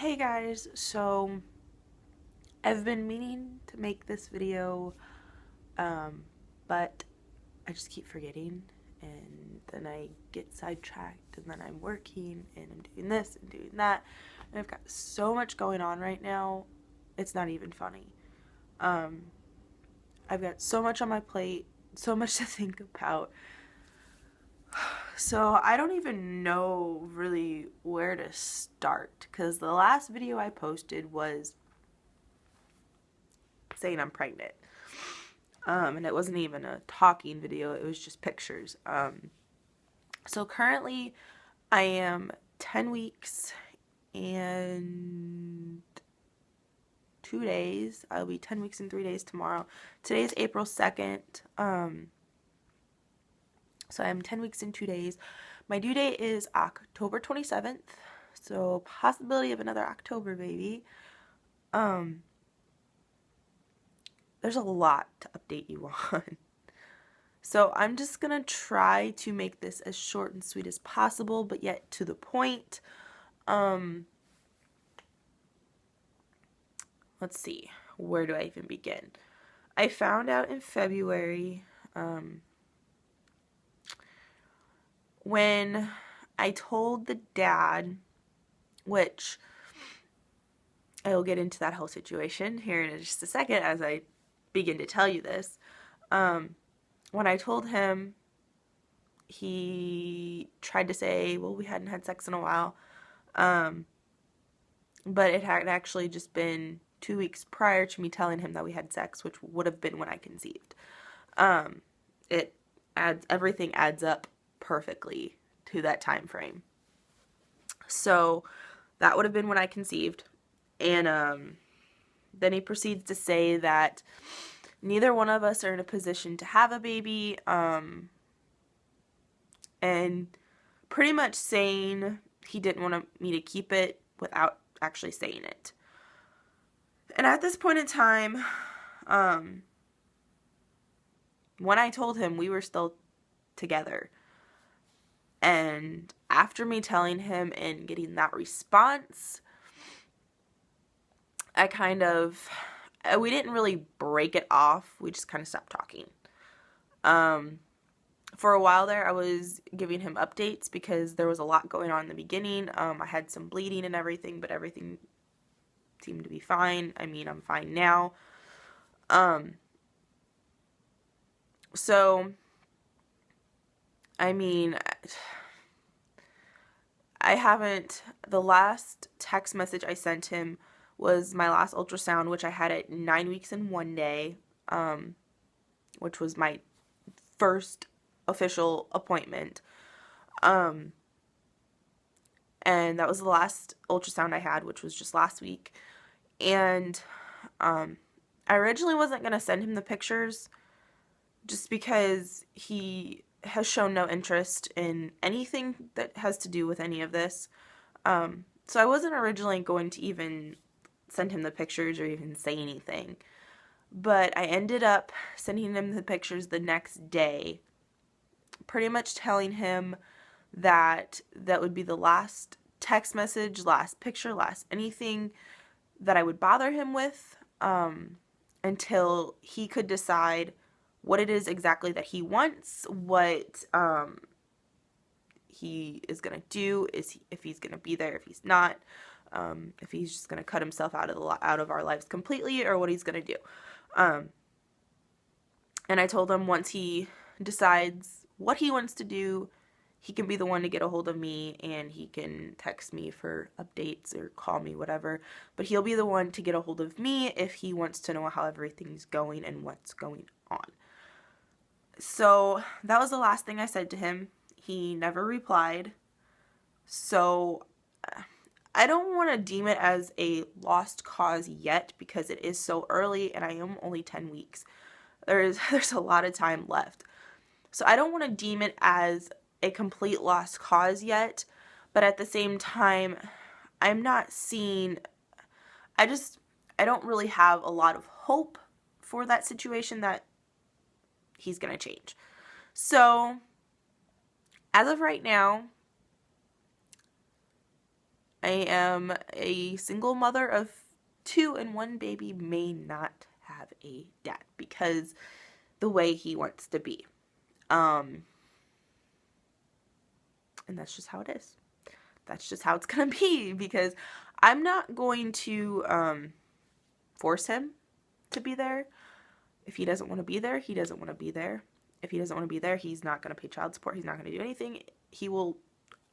Hey guys, so I've been meaning to make this video, but I just keep forgetting, and then I get sidetracked, and then I'm working, and I'm doing this and doing that, and I've got so much going on right now, it's not even funny. Um, I've got so much on my plate, so much to think about, so I don't even know really where to start, because the last video I posted was saying I'm pregnant. And it wasn't even a talking video, it was just pictures. So currently I am 10 weeks and 2 days. I'll be 10 weeks and 3 days tomorrow. Today is April 2nd. So I'm 10 weeks and 2 days. My due date is October 27th. So possibility of another October baby. There's a lot to update you on. So I'm just going to try to make this as short and sweet as possible, but yet to the point. Let's see, where do I even begin? I found out in February, when I told the dad, which I will get into that whole situation here in just a second as I begin to tell you this. When I told him, he tried to say, well, we hadn't had sex in a while, but it had actually just been 2 weeks prior to me telling him that we had sex, which would have been when I conceived. Everything adds up perfectly to that time frame. So that would have been when I conceived. And then he proceeds to say that neither one of us are in a position to have a baby, and pretty much saying he didn't want me to keep it without actually saying it. And at this point in time, when I told him, we were still together. And after me telling him and getting that response, we didn't really break it off. We just kind of stopped talking. For a while there, I was giving him updates because there was a lot going on in the beginning. I had some bleeding and everything, but everything seemed to be fine. I mean, I'm fine now. So, I mean, the last text message I sent him was my last ultrasound, which I had at 9 weeks and 1 day, which was my first official appointment. And that was the last ultrasound I had, which was just last week. And I originally wasn't going to send him the pictures just because he has shown no interest in anything that has to do with any of this. So I wasn't originally going to even send him the pictures or even say anything. But I ended up sending him the pictures the next day, pretty much telling him that that would be the last text message, last picture, last anything that I would bother him with, until he could decide what it is exactly that he wants, what he is going to do, if he's going to be there, if he's not, if he's just going to cut himself out of our lives completely, or what he's going to do. And I told him once he decides what he wants to do, he can be the one to get a hold of me, and he can text me for updates or call me, whatever. But he'll be the one to get a hold of me if he wants to know how everything's going and what's going on. So that was the last thing I said to him. He never replied. So I don't want to deem it as a lost cause yet because it is so early and I am only 10 weeks. There's a lot of time left. So I don't want to deem it as a complete lost cause yet, but at the same time, I'm not seeing, I don't really have a lot of hope for that situation that he's going to change. So, as of right now, I am a single mother of 2, and one baby may not have a dad because the way he wants to be. And that's just how it is. That's just how it's going to be, because I'm not going to force him to be there. If he doesn't want to be there, he doesn't want to be there. If he doesn't want to be there, he's not going to pay child support. He's not going to do anything.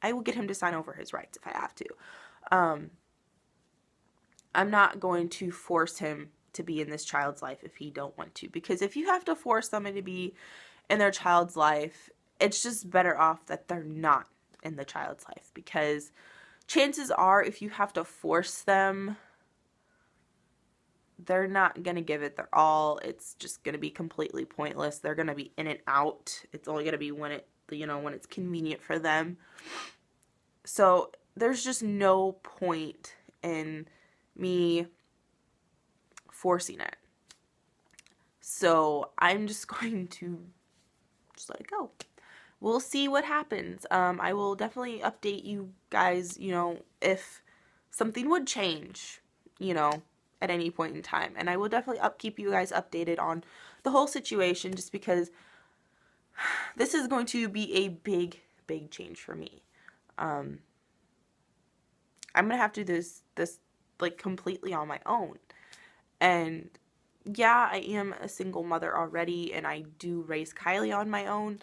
I will get him to sign over his rights if I have to. I'm not going to force him to be in this child's life if he don't want to. Because if you have to force somebody to be in their child's life, it's just better off that they're not in the child's life. Because chances are, if you have to force them, they're not going to give it their all. It's just going to be completely pointless. They're going to be in and out. It's only going to be when it's convenient for them. So there's just no point in me forcing it. So I'm just going to just let it go. We'll see what happens. I will definitely update you guys, if something would change, at any point in time. And I will definitely keep you guys updated on the whole situation, just because this is going to be a big, big change for me. I'm going to have to do this like completely on my own. And yeah, I am a single mother already, and I do raise Kylie on my own,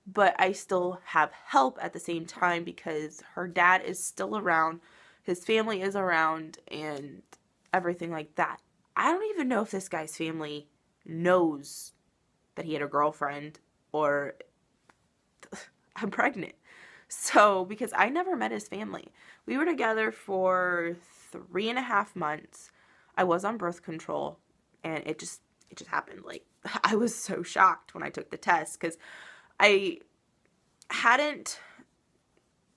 but I still have help at the same time because her dad is still around, his family is around, and everything like that. I don't even know if this guy's family knows that he had a girlfriend or I'm pregnant. So, because I never met his family. We were together for 3.5 months. I was on birth control, and it just happened. Like, I was so shocked when I took the test because I hadn't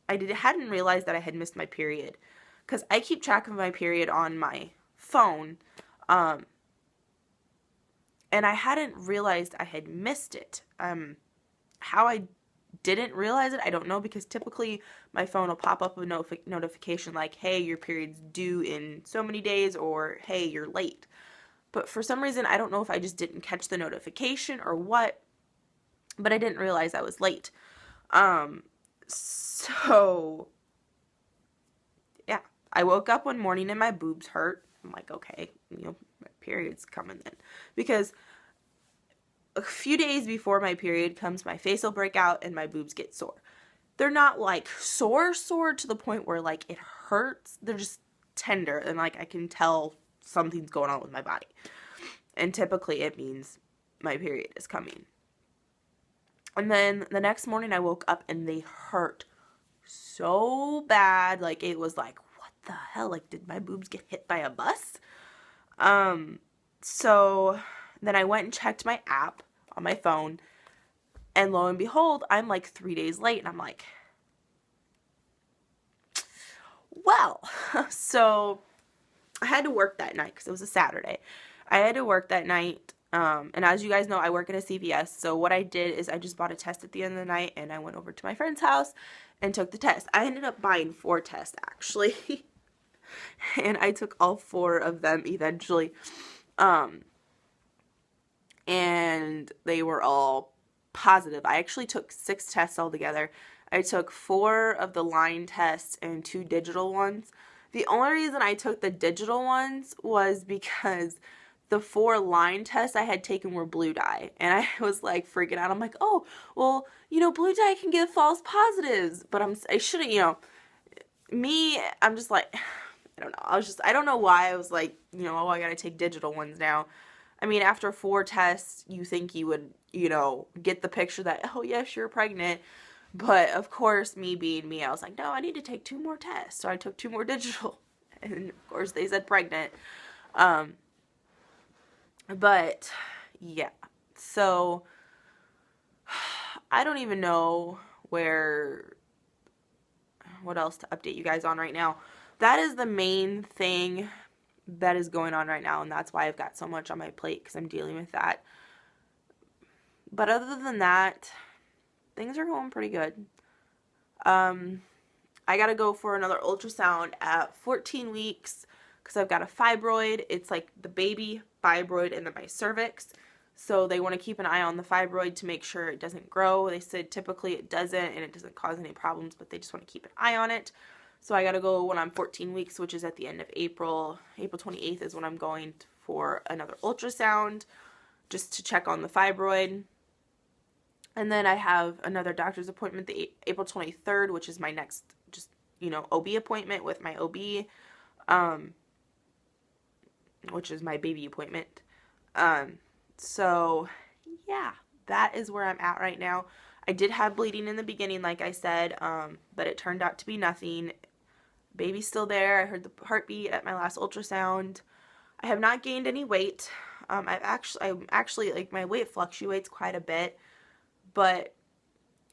realized that I had missed my period, because I keep track of my period on my phone, and I hadn't realized I had missed it. How I didn't realize it, I don't know, because typically my phone will pop up a notification like, hey, your period's due in so many days, or hey, you're late. But for some reason, I don't know if I just didn't catch the notification or what, but I didn't realize I was late. So yeah, I woke up one morning and my boobs hurt. I'm like, okay, my period's coming then. Because a few days before my period comes, my face will break out and my boobs get sore. They're not like sore to the point where like it hurts. They're just tender, and like I can tell something's going on with my body. And typically it means my period is coming. And then the next morning I woke up and they hurt so bad. Like, it was like, what the hell? Like, did my boobs get hit by a bus? So then I went and checked my app on my phone, and lo and behold, I'm like 3 days late, and I'm like, well, so I had to work that night because it was a Saturday. I had to work that night, and as you guys know, I work at a CVS, so what I did is I just bought a test at the end of the night, and I went over to my friend's house and took the test. I ended up buying 4 tests, actually, and I took all 4 of them eventually, and they were all positive. I actually took 6 tests altogether. I took 4 of the line tests and 2 digital ones. The only reason I took the digital ones was because the 4 line tests I had taken were blue dye. And I was like freaking out. I'm like, oh, well, blue dye can give false positives. But I shouldn't, I'm just like, I don't know. I don't know why I was like, oh, I gotta take digital ones now. I mean, after 4 tests, you think you would, get the picture that, oh, yes, you're pregnant. But, of course, me being me, I was like, no, I need to take 2 more tests. So I took 2 more digital. And, of course, they said pregnant. But, yeah. So, I don't even know what else to update you guys on right now. That is the main thing that is going on right now, and that's why I've got so much on my plate, because I'm dealing with that. But other than that, things are going pretty good. I gotta go for another ultrasound at 14 weeks because I've got a fibroid. It's like the baby fibroid in my cervix. So they want to keep an eye on the fibroid to make sure it doesn't grow. They said typically it doesn't and it doesn't cause any problems, but they just want to keep an eye on it. So I gotta go when I'm 14 weeks, which is at the end of April. April 28th is when I'm going for another ultrasound just to check on the fibroid. And then I have another doctor's appointment the April 23rd, which is my next just, you know, OB appointment with my OB, which is my baby appointment. So yeah, that is where I'm at right now. I did have bleeding in the beginning, like I said, but it turned out to be nothing. Baby's still there. I heard the heartbeat at my last ultrasound. I have not gained any weight. I'm actually like, my weight fluctuates quite a bit, but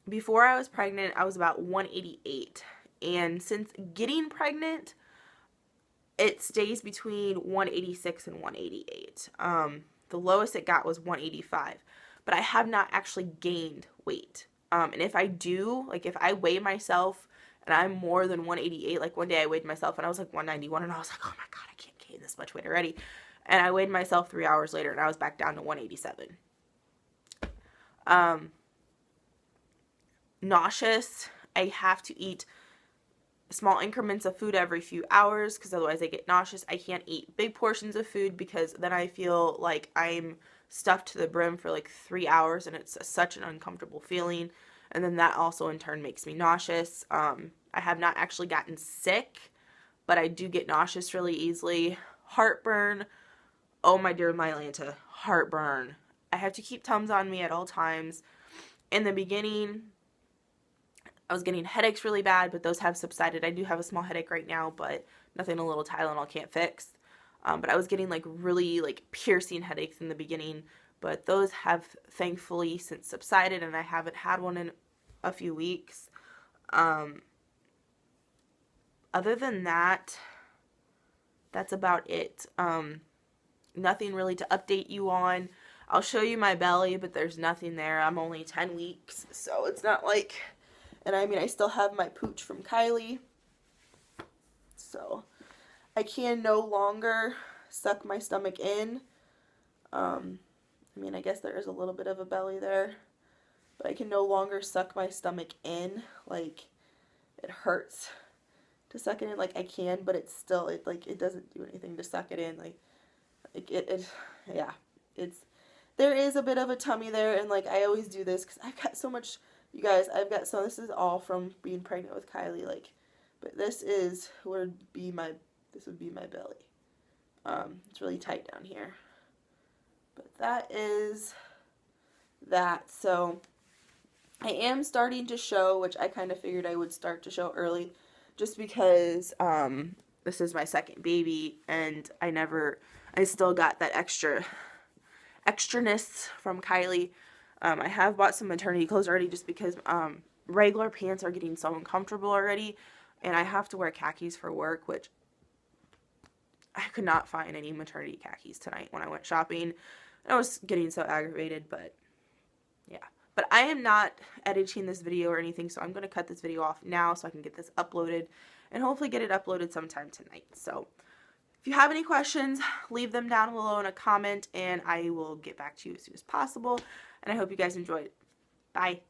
before I was pregnant, I was about 188, and since getting pregnant, it stays between 186 and 188. The lowest it got was 185, but I have not actually gained weight. And if I do, like if I weigh myself and I'm more than 188, like one day I weighed myself and I was like 191 and I was like, oh my God, I can't gain this much weight already. And I weighed myself 3 hours later and I was back down to 187. Nauseous. I have to eat small increments of food every few hours because otherwise I get nauseous. I can't eat big portions of food because then I feel like I'm stuffed to the brim for like 3 hours and it's such an uncomfortable feeling. And then that also in turn makes me nauseous. I have not actually gotten sick, but I do get nauseous really easily. Heartburn. Oh my dear Mylanta, heartburn. I have to keep Tums on me at all times. In the beginning, I was getting headaches really bad, but those have subsided. I do have a small headache right now, but nothing a little Tylenol can't fix. But I was getting like really like piercing headaches in the beginning, but those have thankfully since subsided and I haven't had one in a few weeks. Other than that, that's about it. Nothing really to update you on. I'll show you my belly, but there's nothing there. I'm only 10 weeks, so it's not like... And I mean, I still have my pooch from Kylie. So, I can no longer suck my stomach in. I mean, I guess there is a little bit of a belly there. But I can no longer suck my stomach in. Like, it hurts to suck it in. Like, I can, but it's still, it doesn't do anything to suck it in. Like yeah. There is a bit of a tummy there. And, like, I always do this because I've got so much... You guys, so this is all from being pregnant with Kylie, like, but this would be my belly. It's really tight down here. But that is that. So, I am starting to show, which I kind of figured I would start to show early, just because, this is my second baby, and I still got that extraness from Kylie. I have bought some maternity clothes already just because regular pants are getting so uncomfortable already. And I have to wear khakis for work, which I could not find any maternity khakis tonight when I went shopping. I was getting so aggravated, but yeah. But I am not editing this video or anything, so I'm going to cut this video off now so I can get this uploaded and hopefully get it uploaded sometime tonight. So if you have any questions, leave them down below in a comment and I will get back to you as soon as possible. And I hope you guys enjoyed. Bye.